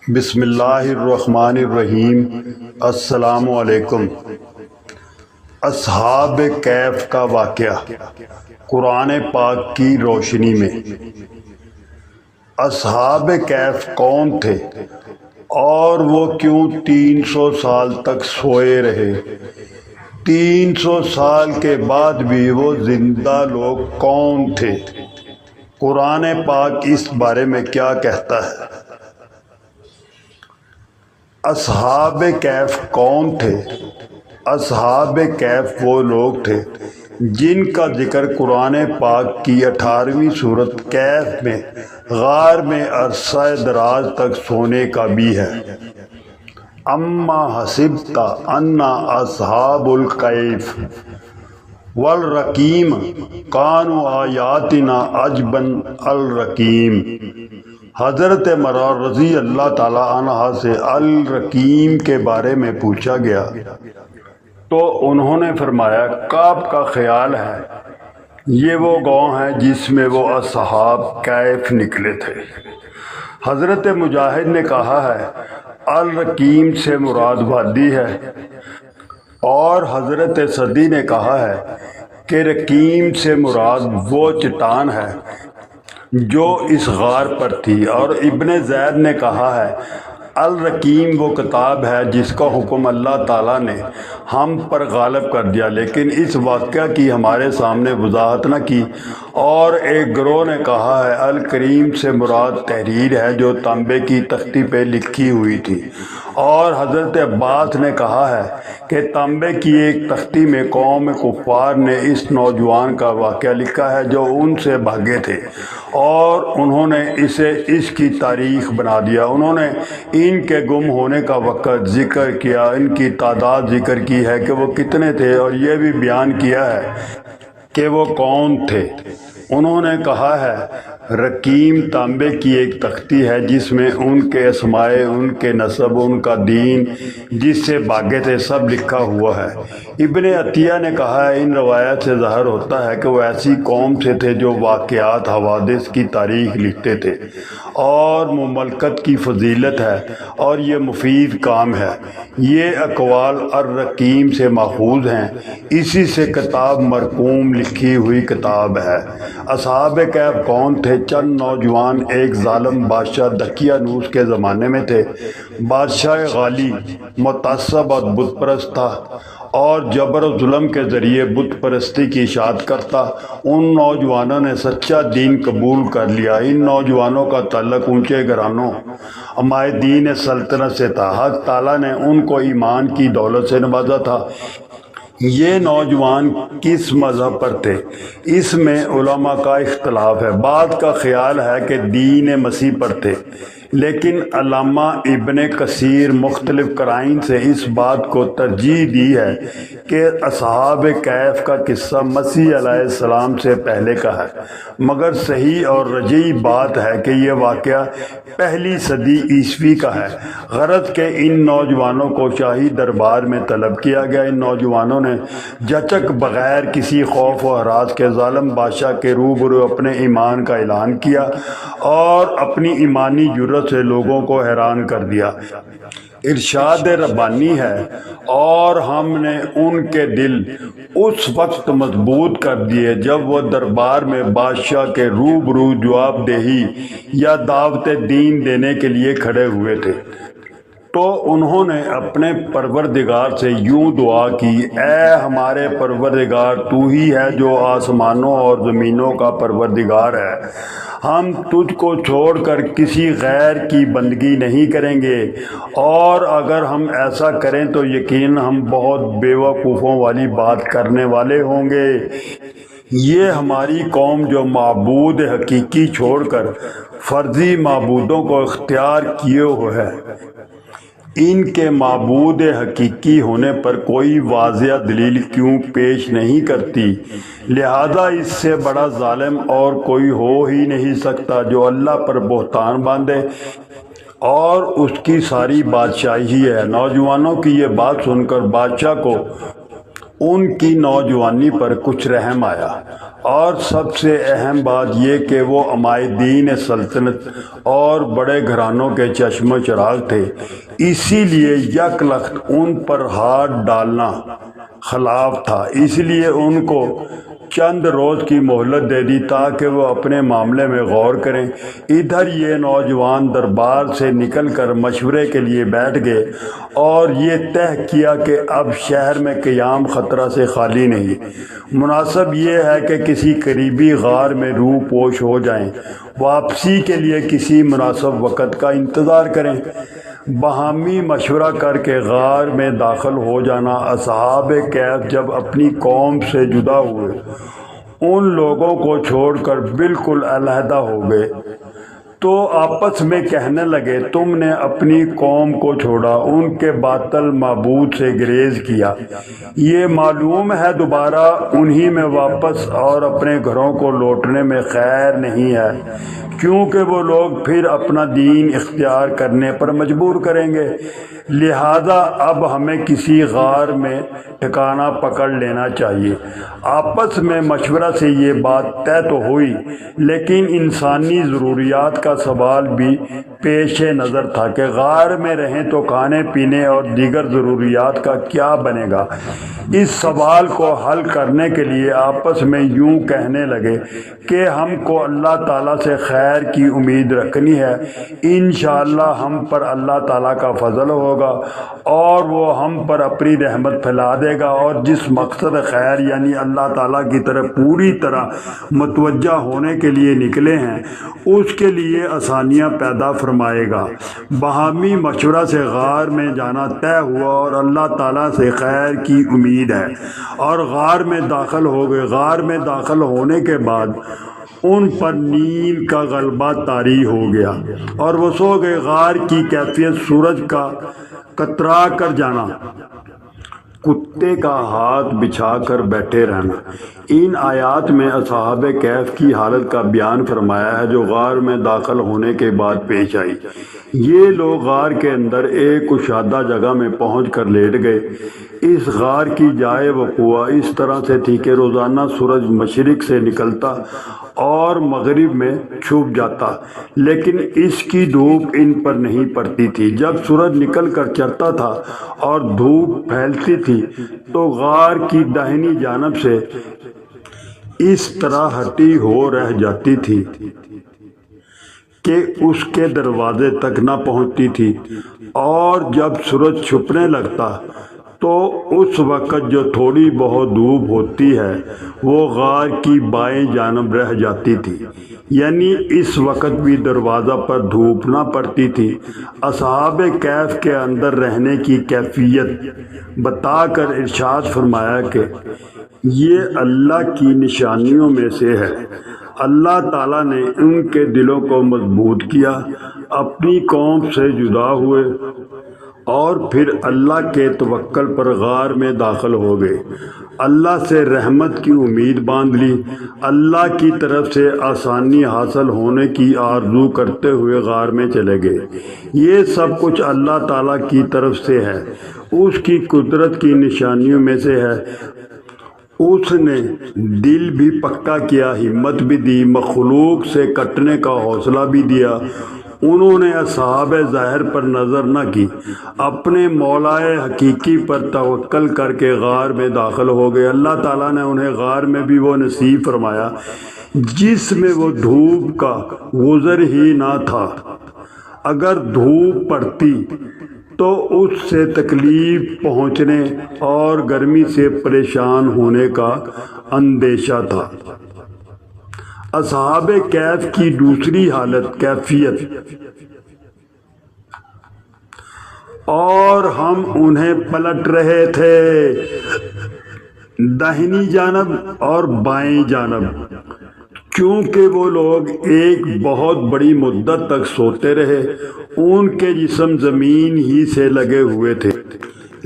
بسم اللہ الرحمن الرحیم۔ السلام علیکم۔ اصحاب کہف کا واقعہ قرآن پاک کی روشنی میں۔ اصحاب کہف کون تھے اور وہ کیوں 300 سال تک سوئے رہے؟ 300 سال کے بعد بھی وہ زندہ لوگ کون تھے؟ قرآن پاک اس بارے میں کیا کہتا ہے؟ اصحاب کہف کون تھے؟ اصحاب کہف وہ لوگ تھے جن کا ذکر قرآن پاک کی 18ویں سورت کہف میں غار میں عرصہ دراز تک سونے کا بھی ہے۔ اما حسبت ان اصحاب الکہف والرقیم کانوا آیاتنا عجبا الرقیم۔ حضرت مرار رضی اللہ تعالی عنہ سے الرقیم کے بارے میں پوچھا گیا تو انہوں نے فرمایا کعب کا خیال ہے یہ وہ گاؤں ہے جس میں وہ اصحاب کہف نکلے تھے۔ حضرت مجاہد نے کہا ہے الرقیم سے مراد وادی ہے، اور حضرت صدی نے کہا ہے کہ رقیم سے مراد وہ چٹان ہے جو اس غار پر تھی، اور ابن زید نے کہا ہے الرقیم وہ کتاب ہے جس کا حکم اللہ تعالیٰ نے ہم پر غالب کر دیا، لیکن اس واقعہ کی ہمارے سامنے وضاحت نہ کی۔ اور ایک گروہ نے کہا ہے الکریم سے مراد تحریر ہے جو تانبے کی تختی پہ لکھی ہوئی تھی، اور حضرت عباس نے کہا ہے کہ تانبے کی ایک تختی میں قوم کفار نے اس نوجوان کا واقعہ لکھا ہے جو ان سے بھاگے تھے، اور انہوں نے اسے اس کی تاریخ بنا دیا۔ انہوں نے ان کے گم ہونے کا وقت ذکر کیا، ان کی تعداد ذکر کی ہے کہ وہ کتنے تھے، اور یہ بھی بیان کیا ہے کہ وہ کون تھے۔ انہوں نے کہا ہے رقیم تانبے کی ایک تختی ہے جس میں ان کے اسمائے، ان کے نسب، ان کا دین، جس سے بھاگے تھے، سب لکھا ہوا ہے۔ ابن عطیہ نے کہا ہے ان روایات سے ظاہر ہوتا ہے کہ وہ ایسی قوم سے تھے جو واقعات حوادث کی تاریخ لکھتے تھے، اور مملکت کی فضیلت ہے اور یہ مفید کام ہے۔ یہ اقوال الرقیم سے ماخوذ ہیں، اسی سے کتاب مرقوم لکھی ہوئی کتاب ہے۔ اصحاب کہف کون تھے؟ چند نوجوان ایک ظالم بادشاہ دقیانوس کے زمانے میں تھے۔ بادشاہ غالی متعصب اور بت پرست تھا، اور جبر و ظلم کے ذریعے بت پرستی کی اشاعت کرتا۔ ان نوجوانوں نے سچا دین قبول کر لیا۔ ان نوجوانوں کا تعلق اونچے گھرانوں عمائدین سلطنت سے تھا۔ حق تعالیٰ نے ان کو ایمان کی دولت سے نوازا تھا۔ یہ نوجوان کس مذہب پر تھے؟ اس میں علماء کا اختلاف ہے۔ بعض کا خیال ہے کہ دین مسیح پر تھے، لیکن علامہ ابن کثیر مختلف قرائن سے اس بات کو ترجیح دی ہے کہ اصحاب کہف کا قصہ مسیح علیہ السلام سے پہلے کا ہے، مگر صحیح اور رجحی بات ہے کہ یہ واقعہ پہلی صدی عیسوی کا ہے۔ غرض کہ ان نوجوانوں کو شاہی دربار میں طلب کیا گیا۔ ان نوجوانوں نے جھجک بغیر کسی خوف و ہراس کے ظالم بادشاہ کے روبرو اپنے ایمان کا اعلان کیا اور اپنی ایمانی جرأت سے لوگوں کو حیران کر دیا۔ ارشاد ربانی ہے اور ہم نے ان کے دل اس وقت مضبوط کر دیے جب وہ دربار میں بادشاہ کے روبرو جواب دہی یا دعوت دین دینے کے لیے کھڑے ہوئے تھے، تو انہوں نے اپنے پروردگار سے یوں دعا کی اے ہمارے پروردگار، تو ہی ہے جو آسمانوں اور زمینوں کا پروردگار ہے۔ ہم تجھ کو چھوڑ کر کسی غیر کی بندگی نہیں کریں گے، اور اگر ہم ایسا کریں تو یقیناً ہم بہت بیوقوفوں والی بات کرنے والے ہوں گے۔ یہ ہماری قوم جو معبود حقیقی چھوڑ کر فرضی معبودوں کو اختیار کیے ہوئے ہے، ان کے معبود حقیقی ہونے پر کوئی واضح دلیل کیوں پیش نہیں کرتی؟ لہذا اس سے بڑا ظالم اور کوئی ہو ہی نہیں سکتا جو اللہ پر بہتان باندھے اور اس کی ساری بادشاہی ہے۔ نوجوانوں کی یہ بات سن کر بادشاہ کو ان کی نوجوانی پر کچھ رحم آیا، اور سب سے اہم بات یہ کہ وہ عمائدین سلطنت اور بڑے گھرانوں کے چشم و چراغ تھے، اسی لیے یک لخت ان پر ہاتھ ڈالنا خلاف تھا، اس لیے ان کو چند روز کی مہلت دے دی تاکہ وہ اپنے معاملے میں غور کریں۔ ادھر یہ نوجوان دربار سے نکل کر مشورے کے لیے بیٹھ گئے اور یہ طے کیا کہ اب شہر میں قیام خطرہ سے خالی نہیں، مناسب یہ ہے کہ کسی قریبی غار میں روح پوش ہو جائیں، واپسی کے لیے کسی مناسب وقت کا انتظار کریں۔ باہمی مشورہ کر کے غار میں داخل ہو جانا۔ اصحاب کہف جب اپنی قوم سے جدا ہوئے، ان لوگوں کو چھوڑ کر بالکل علیحدہ ہو گئے تو آپس میں کہنے لگے، تم نے اپنی قوم کو چھوڑا، ان کے باطل معبود سے گریز کیا، یہ معلوم ہے دوبارہ انہی میں واپس اور اپنے گھروں کو لوٹنے میں خیر نہیں ہے، کیونکہ وہ لوگ پھر اپنا دین اختیار کرنے پر مجبور کریں گے۔ لہذا اب ہمیں کسی غار میں ٹھکانہ پکڑ لینا چاہیے۔ آپس میں مشورہ سے یہ بات طے تو ہوئی، لیکن انسانی ضروریات کا سوال بھی پیش نظر تھا کہ غار میں رہیں تو کھانے پینے اور دیگر ضروریات کا کیا بنے گا۔ اس سوال کو حل کرنے کے لیے آپس میں یوں کہنے لگے کہ ہم کو اللہ تعالیٰ سے خیر کی امید رکھنی ہے، انشاءاللہ ہم پر اللہ تعالیٰ کا فضل ہوگا اور وہ ہم پر اپنی رحمت پھیلا دے گا، اور جس مقصد خیر یعنی اللہ تعالیٰ کی طرف پوری طرح متوجہ ہونے کے لیے نکلے ہیں، اس کے لیے آسانیاں پیدا فرمائے گا۔ باہمی مشورہ سے غار میں جانا طے ہوا اور اللہ تعالیٰ سے خیر کی امید ہے، اور غار میں داخل ہو گئے۔ غار میں داخل ہونے کے بعد ان پر نیند کا غلبہ طاری ہو گیا اور وہ سو گئے۔ غار کی کیفیت سورج کا کترا کر جانا، کتے کا ہاتھ بچھا کر بیٹھے رہنا۔ ان آیات میں اصحاب کہف کی حالت کا بیان فرمایا ہے جو غار میں داخل ہونے کے بعد پیش آئی۔ یہ لوگ غار کے اندر ایک کشادہ جگہ میں پہنچ کر لیٹ گئے۔ اس غار کی جائے وقوع اس طرح سے تھی کہ روزانہ سورج مشرق سے نکلتا اور مغرب میں چھپ جاتا، لیکن اس کی دھوپ ان پر نہیں پڑتی تھی۔ جب سورج نکل کر چڑھتا تھا اور دھوپ پھیلتی تھی تو غار کی داہنی جانب سے اس طرح ہٹی ہو رہ جاتی تھی کہ اس کے دروازے تک نہ پہنچتی تھی، اور جب سورج چھپنے لگتا تو اس وقت جو تھوڑی بہت دھوپ ہوتی ہے وہ غار کی بائیں جانب رہ جاتی تھی، یعنی اس وقت بھی دروازہ پر دھوپ نہ پڑتی تھی۔ اصحاب کہف کے اندر رہنے کی کیفیت بتا کر ارشاد فرمایا کہ یہ اللہ کی نشانیوں میں سے ہے۔ اللہ تعالیٰ نے ان کے دلوں کو مضبوط کیا، اپنی قوم سے جدا ہوئے اور پھر اللہ کے توکل پر غار میں داخل ہو گئے۔ اللہ سے رحمت کی امید باندھ لی، اللہ کی طرف سے آسانی حاصل ہونے کی آرزو کرتے ہوئے غار میں چلے گئے۔ یہ سب کچھ اللہ تعالیٰ کی طرف سے ہے، اس کی قدرت کی نشانیوں میں سے ہے۔ اس نے دل بھی پکا کیا، ہمت بھی دی، مخلوق سے کٹنے کا حوصلہ بھی دیا۔ انہوں نے اصحاب ظاہر پر نظر نہ کی، اپنے مولائے حقیقی پر توکل کر کے غار میں داخل ہو گئے۔ اللہ تعالیٰ نے انہیں غار میں بھی وہ نصیب فرمایا جس میں وہ دھوپ کا گزر ہی نہ تھا۔ اگر دھوپ پڑتی تو اس سے تکلیف پہنچنے اور گرمی سے پریشان ہونے کا اندیشہ تھا۔ اصحاب کہف کی دوسری حالت کیفیت، اور ہم انہیں پلٹ رہے تھے داہنی جانب اور بائیں جانب، کیونکہ وہ لوگ ایک بہت بڑی مدت تک سوتے رہے۔ ان کے جسم زمین ہی سے لگے ہوئے تھے،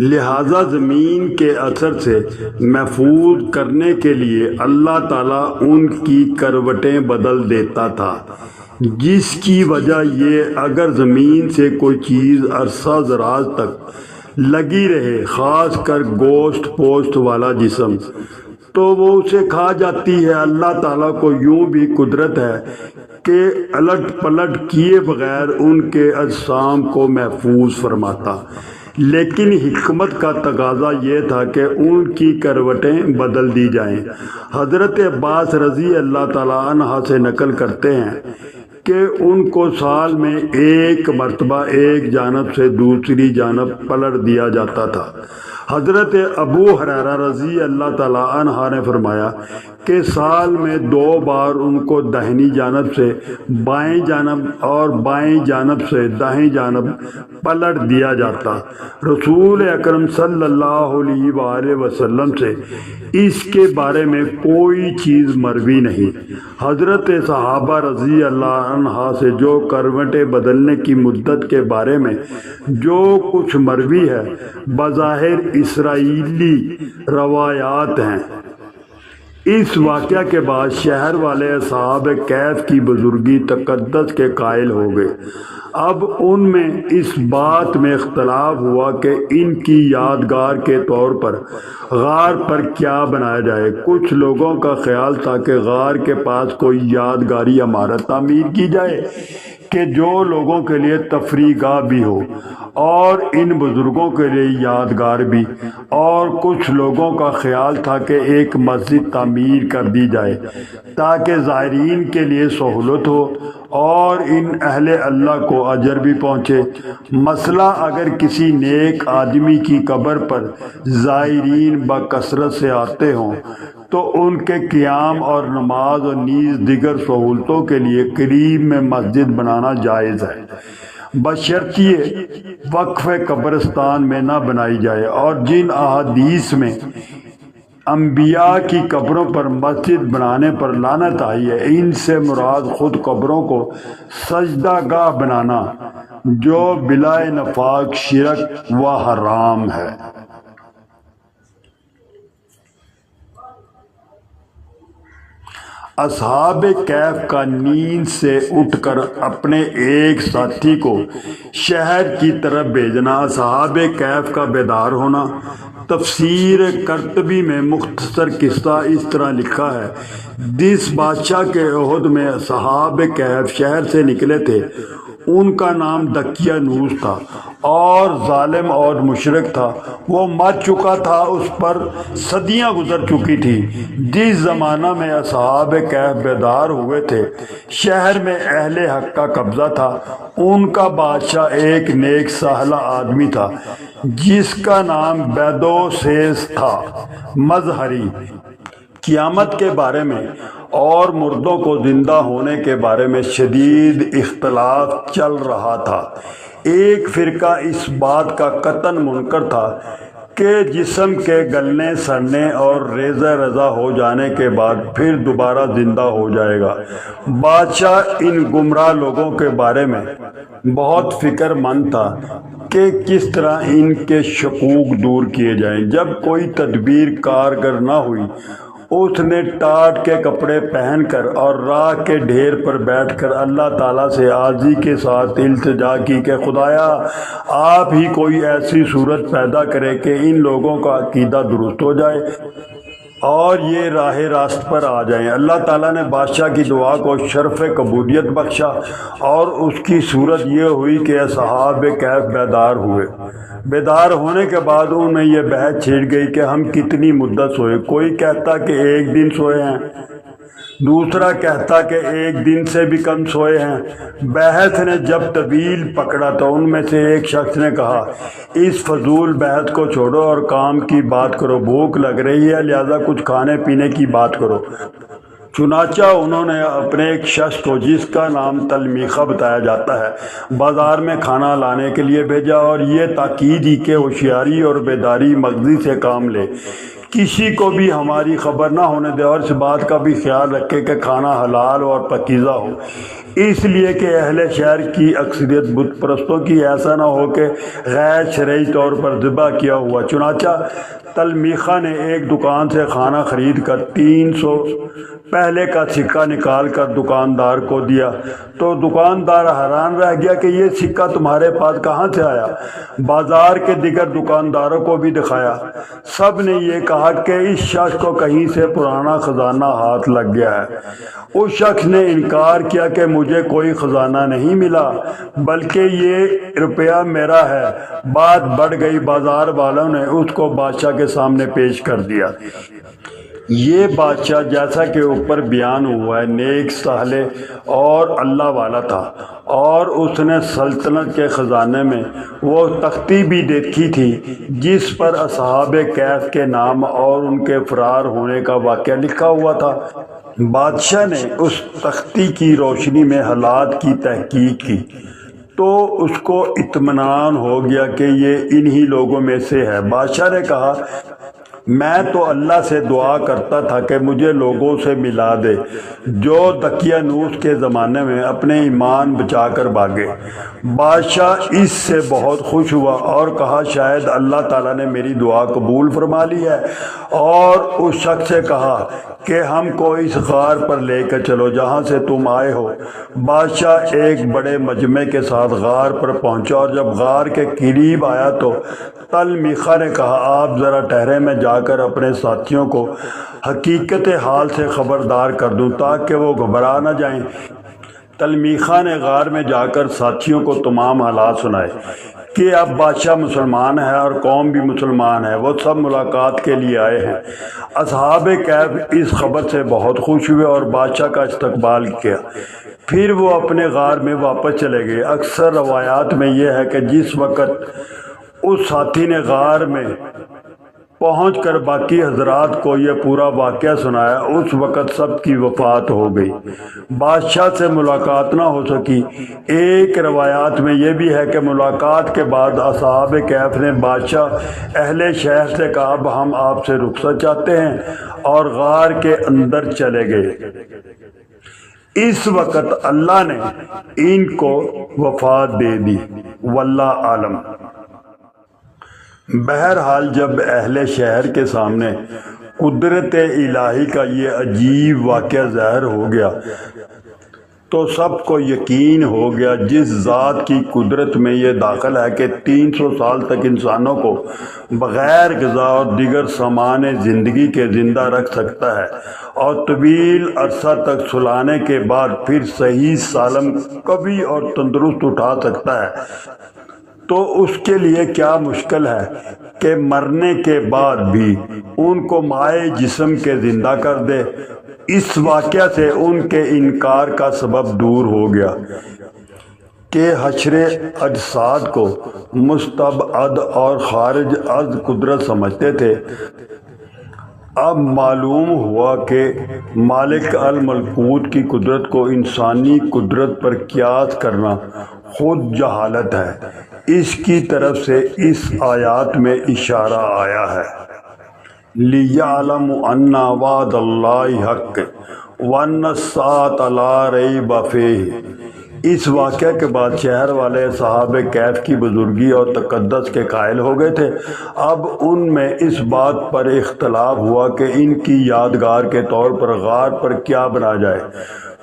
لہذا زمین کے اثر سے محفوظ کرنے کے لیے اللہ تعالیٰ ان کی کروٹیں بدل دیتا تھا، جس کی وجہ یہ اگر زمین سے کوئی چیز عرصہ دراز تک لگی رہے، خاص کر گوشت پوشت والا جسم، تو وہ اسے کھا جاتی ہے۔ اللہ تعالیٰ کو یوں بھی قدرت ہے کہ الٹ پلٹ کیے بغیر ان کے اجسام کو محفوظ فرماتا، لیکن حکمت کا تقاضا یہ تھا کہ ان کی کروٹیں بدل دی جائیں۔ حضرت عباس رضی اللہ تعالیٰ عنہ سے نقل کرتے ہیں کہ ان کو سال میں ایک مرتبہ ایک جانب سے دوسری جانب پلٹ دیا جاتا تھا۔ حضرت ابو ہریرہ رضی اللہ تعالیٰ عنہ نے فرمایا کہ سال میں 2 بار ان کو داہنی جانب سے بائیں جانب اور بائیں جانب سے دائیں جانب پلٹ دیا جاتا۔ رسول اکرم صلی اللہ علیہ وآلہ وسلم سے اس کے بارے میں کوئی چیز مروی نہیں۔ حضرت صحابہ رضی اللہ عنہ سے جو کروٹیں بدلنے کی مدت کے بارے میں جو کچھ مروی ہے بظاہر اسرائیلی روایات ہیں۔ اس واقعہ کے بعد شہر والے اصحاب کہف کی بزرگی تقدس کے قائل ہو گئے۔ اب ان میں اس بات میں اختلاف ہوا کہ ان کی یادگار کے طور پر غار پر کیا بنایا جائے۔ کچھ لوگوں کا خیال تھا کہ غار کے پاس کوئی یادگاری عمارت تعمیر کی جائے کہ جو لوگوں کے لیے تفریح گاہ بھی ہو اور ان بزرگوں کے لیے یادگار بھی، اور کچھ لوگوں کا خیال تھا کہ ایک مسجد تعمیر کر دی جائے تاکہ زائرین کے لیے سہولت ہو اور ان اہل اللہ کو اجر بھی پہنچے۔ مسئلہ اگر کسی نیک آدمی کی قبر پر زائرین بکثرت سے آتے ہوں تو ان کے قیام اور نماز اور نیز دیگر سہولتوں کے لیے قریب میں مسجد بنانا جائز ہے، بشرط یہ وقف قبرستان میں نہ بنائی جائے۔ اور جن احادیث میں انبیاء کی قبروں پر مسجد بنانے پر لعنت آئی ہے، ان سے مراد خود قبروں کو سجدہ گاہ بنانا جو بلا نفاق شرک و حرام ہے۔ اصحاب کہف کا نیند سے اٹھ کر اپنے ایک ساتھی کو شہر کی طرف بھیجنا۔ اصحاب کہف کا بیدار ہونا۔ تفسیر قرطبی میں مختصر قصہ اس طرح لکھا ہے: جس بادشاہ کے عہد میں اصحاب کہف شہر سے نکلے تھے ان کا نام دقیانوس تھا اور ظالم اور مشرک تھا۔ وہ مر چکا تھا، اس پر صدیاں گزر چکی تھی۔ جس زمانہ میں اصحاب کہف بیدار ہوئے تھے شہر میں اہل حق کا قبضہ تھا۔ ان کا بادشاہ ایک نیک سالہ آدمی تھا جس کا نام بیدوسیس تھا مظہری۔ قیامت کے بارے میں اور مردوں کو زندہ ہونے کے بارے میں شدید اختلاف چل رہا تھا۔ ایک فرقہ اس بات کا قطعاً منکر تھا کہ جسم کے گلنے سڑنے اور ریزہ رضا ہو جانے کے بعد پھر دوبارہ زندہ ہو جائے گا۔ بادشاہ ان گمراہ لوگوں کے بارے میں بہت فکر مند تھا کہ کس طرح ان کے شکوک دور کیے جائیں۔ جب کوئی تدبیر کارگر نہ ہوئی اس نے ٹاٹ کے کپڑے پہن کر اور راہ کے ڈھیر پر بیٹھ کر اللہ تعالیٰ سے عاجزی کے ساتھ التجا کی کہ خدایا آپ ہی کوئی ایسی صورت پیدا کرے کہ ان لوگوں کا عقیدہ درست ہو جائے اور یہ راہ راست پر آ جائیں۔ اللہ تعالیٰ نے بادشاہ کی دعا کو شرف قبولیت بخشا اور اس کی صورت یہ ہوئی کہ اصحاب کہف بیدار ہوئے۔ بیدار ہونے کے بعد انہیں یہ بحث چھڑ گئی کہ ہم کتنی مدت سوئے۔ کوئی کہتا کہ 1 دن سوئے ہیں، دوسرا کہتا کہ 1 دن سے بھی کم سوئے ہیں۔ بحث نے جب طویل پکڑا تو ان میں سے ایک شخص نے کہا اس فضول بحث کو چھوڑو اور کام کی بات کرو، بھوک لگ رہی ہے لہذا کچھ کھانے پینے کی بات کرو۔ چنانچہ انہوں نے اپنے ایک شخص کو جس کا نام تلمیخہ بتایا جاتا ہے بازار میں کھانا لانے کے لیے بھیجا اور یہ تاکید ہی کہ ہوشیاری اور بیداری مغزی سے کام لے، کسی کو بھی ہماری خبر نہ ہونے دے اور اس بات کا بھی خیال رکھے کہ کھانا حلال اور پاکیزہ ہو، اس لیے کہ اہل شہر کی اکثریت بت پرستوں کی ایسا نہ ہو کہ غیر شرعی طور پر ذبح کیا ہوا۔ چنانچہ تلمیخہ نے ایک دکان سے کھانا خرید کر 300 پہلے کا سکہ نکال کر دکاندار کو دیا تو دکاندار حیران رہ گیا کہ یہ سکہ تمہارے پاس کہاں سے آیا۔ بازار کے دیگر دکانداروں کو بھی دکھایا، سب نے یہ کہا کہ اس شخص کو کہیں سے پرانا خزانہ ہاتھ لگ گیا ہے۔ اس شخص نے انکار کیا کہ مجھے کوئی خزانہ نہیں ملا بلکہ یہ روپیہ میرا ہے۔ بات بڑھ گئی، بازار والوں نے اس کو بادشاہ کے سامنے پیش کر دیا۔ یہ بادشاہ جیسا کہ اوپر بیان ہوا ہے نیک صالح اور اللہ والا تھا، اور اس نے سلطنت کے خزانے میں وہ تختی بھی دیکھی تھی جس پر اصحاب کہف کے نام اور ان کے فرار ہونے کا واقعہ لکھا ہوا تھا۔ بادشاہ نے اس تختی کی روشنی میں حالات کی تحقیق کی تو اس کو اطمینان ہو گیا کہ یہ انہی لوگوں میں سے ہے۔ بادشاہ نے کہا، میں تو اللہ سے دعا کرتا تھا کہ مجھے لوگوں سے ملا دے جو دقیانوس کے زمانے میں اپنے ایمان بچا کر بھاگے۔ بادشاہ اس سے بہت خوش ہوا اور کہا، شاید اللہ تعالیٰ نے میری دعا قبول فرما لی ہے، اور اس شخص سے کہا کہ ہم کو اس غار پر لے کر چلو جہاں سے تم آئے ہو۔ بادشاہ ایک بڑے مجمع کے ساتھ غار پر پہنچا، اور جب غار کے قریب آیا تو تلمیخہ نے کہا، آپ ذرا ٹھہرے، میں جا کر اپنے ساتھیوں کو حقیقت حال سے خبردار کر دوں تاکہ وہ گھبرا نہ جائیں۔ تلمیخہ نے غار میں جا کر ساتھیوں کو تمام حالات سنائے کہ اب بادشاہ مسلمان ہے اور قوم بھی مسلمان ہے، وہ سب ملاقات کے لیے آئے ہیں۔ اصحاب کہف اس خبر سے بہت خوش ہوئے اور بادشاہ کا استقبال کیا۔ پھر وہ اپنے غار میں واپس چلے گئے۔ اکثر روایات میں یہ ہے کہ جس وقت اس ساتھی نے غار میں پہنچ کر باقی حضرات کو یہ پورا واقعہ سنایا، اس وقت سب کی وفات ہو گئی، بادشاہ سے ملاقات نہ ہو سکی۔ ایک روایات میں یہ بھی ہے کہ ملاقات کے بعد اصحاب کہف نے بادشاہ اہل شہر سے کہا، اب ہم آپ سے رخصت چاہتے ہیں، اور غار کے اندر چلے گئے۔ اس وقت اللہ نے ان کو وفات دے دی، واللہ عالم۔ بہرحال جب اہل شہر کے سامنے قدرت الہی کا یہ عجیب واقعہ ظاہر ہو گیا تو سب کو یقین ہو گیا جس ذات کی قدرت میں یہ داخل ہے کہ 300 سال تک انسانوں کو بغیر غذا اور دیگر سامان زندگی کے زندہ رکھ سکتا ہے، اور طویل عرصہ تک سلانے کے بعد پھر صحیح سالم کبھی اور تندرست اٹھا سکتا ہے، تو اس کے لیے کیا مشکل ہے کہ مرنے کے بعد بھی ان کو مائع جسم کے زندہ کر دے۔ اس واقعہ سے ان کے انکار کا سبب دور ہو گیا کہ حشر اجساد کو مستبعد اور خارج از قدرت سمجھتے تھے۔ اب معلوم ہوا کہ مالک الملکوت کی قدرت کو انسانی قدرت پر قیاس کرنا خود جہالت ہے۔ اس کی طرف سے اس آیات میں اشارہ آیا ہے، لِيَعْلَمُ أَنَّ وَعْدَ اللَّهِ حَقٌّ وَأَنَّ السَّاعَةَ لَا رَيْبَ فِيهِ۔ اس واقعہ کے بعد شہر والے صحاب کہف کی بزرگی اور تقدس کے قائل ہو گئے تھے۔ اب ان میں اس بات پر اختلاف ہوا کہ ان کی یادگار کے طور پر غار پر کیا بنا جائے۔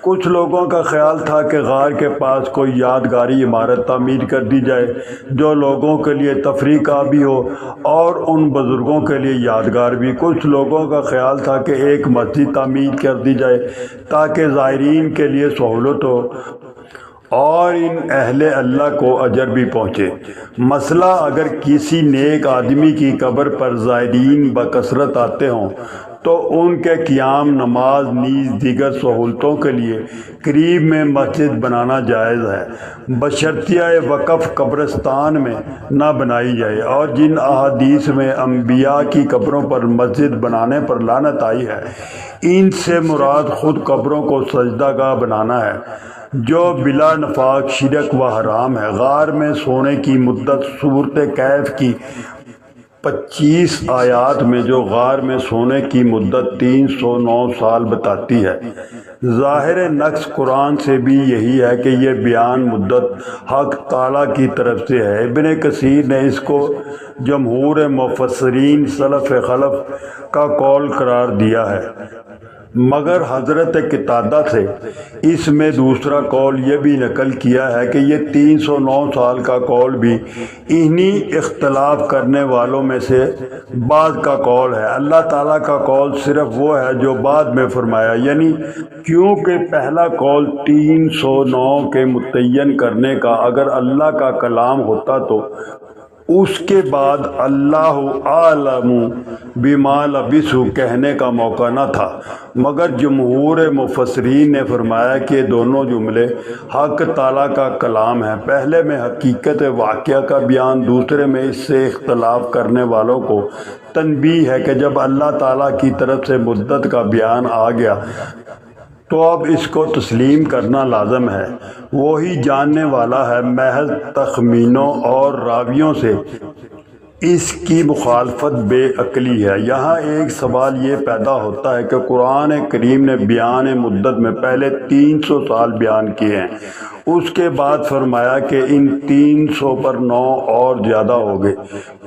کچھ لوگوں کا خیال تھا کہ غار کے پاس کوئی یادگاری عمارت تعمیر کر دی جائے جو لوگوں کے لیے تفریح کا بھی ہو اور ان بزرگوں کے لیے یادگار بھی۔ کچھ لوگوں کا خیال تھا کہ ایک مسجد تعمیر کر دی جائے تاکہ زائرین کے لیے سہولت ہو اور ان اہل اللہ کو اجر بھی پہنچے۔ مسئلہ اگر کسی نیک آدمی کی قبر پر زائرین بکثرت آتے ہوں تو ان کے قیام نماز نیز دیگر سہولتوں کے لیے قریب میں مسجد بنانا جائز ہے، بشرطیہ وقف قبرستان میں نہ بنائی جائے۔ اور جن احادیث میں انبیاء کی قبروں پر مسجد بنانے پر لعنت آئی ہے، ان سے مراد خود قبروں کو سجدہ گاہ بنانا ہے، جو بلا نفاق شرک و حرام ہے۔ غار میں سونے کی مدت صورت کہف کی 25 آیات میں جو غار میں سونے کی مدت 309 سال بتاتی ہے، ظاہر نقص قرآن سے بھی یہی ہے کہ یہ بیان مدت حق تعالیٰ کی طرف سے ہے۔ ابن کثیر نے اس کو جمہور مفسرین سلف خلف کا قول قرار دیا ہے۔ مگر حضرت قتادہ سے اس میں دوسرا قول یہ بھی نقل کیا ہے کہ یہ 309 سال کا قول بھی انہی اختلاف کرنے والوں میں سے بعض کا قول ہے۔ اللہ تعالیٰ کا قول صرف وہ ہے جو بعد میں فرمایا، یعنی کیونکہ پہلا قول 309 کے متعین کرنے کا اگر اللہ کا کلام ہوتا تو اس کے بعد اللہ عالم بما لبثوا کہنے کا موقع نہ تھا، مگر جمہور مفسرین نے فرمایا کہ دونوں جملے حق تعالیٰ کا کلام ہیں۔ پہلے میں حقیقت واقعہ کا بیان، دوسرے میں اس سے اختلاف کرنے والوں کو تنبیہ ہے کہ جب اللہ تعالیٰ کی طرف سے مدت کا بیان آ گیا تو اب اس کو تسلیم کرنا لازم ہے۔ وہی جاننے والا ہے، محض تخمینوں اور راویوں سے اس کی مخالفت بے عقلی ہے۔ یہاں ایک سوال یہ پیدا ہوتا ہے کہ قرآن کریم نے بیان مدت میں پہلے 300 سال بیان کیے ہیں، اس کے بعد فرمایا کہ ان 300 پر 9 اور زیادہ ہو گئے،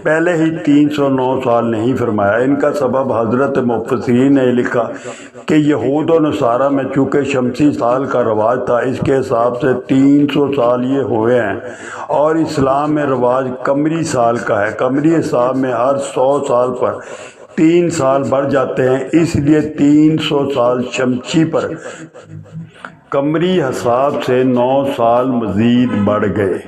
پہلے ہی 309 سال نہیں فرمایا۔ ان کا سبب حضرت مفسرین نے لکھا کہ یہود و نصارہ میں چونکہ شمسی سال کا رواج تھا، اس کے حساب سے 300 سال یہ ہوئے ہیں، اور اسلام میں رواج قمری سال کا ہے۔ قمری حساب میں ہر 100 سال پر 3 سال بڑھ جاتے ہیں، اس لیے 300 سال شمسی پر قمری حساب سے 9 سال مزید بڑھ گئے۔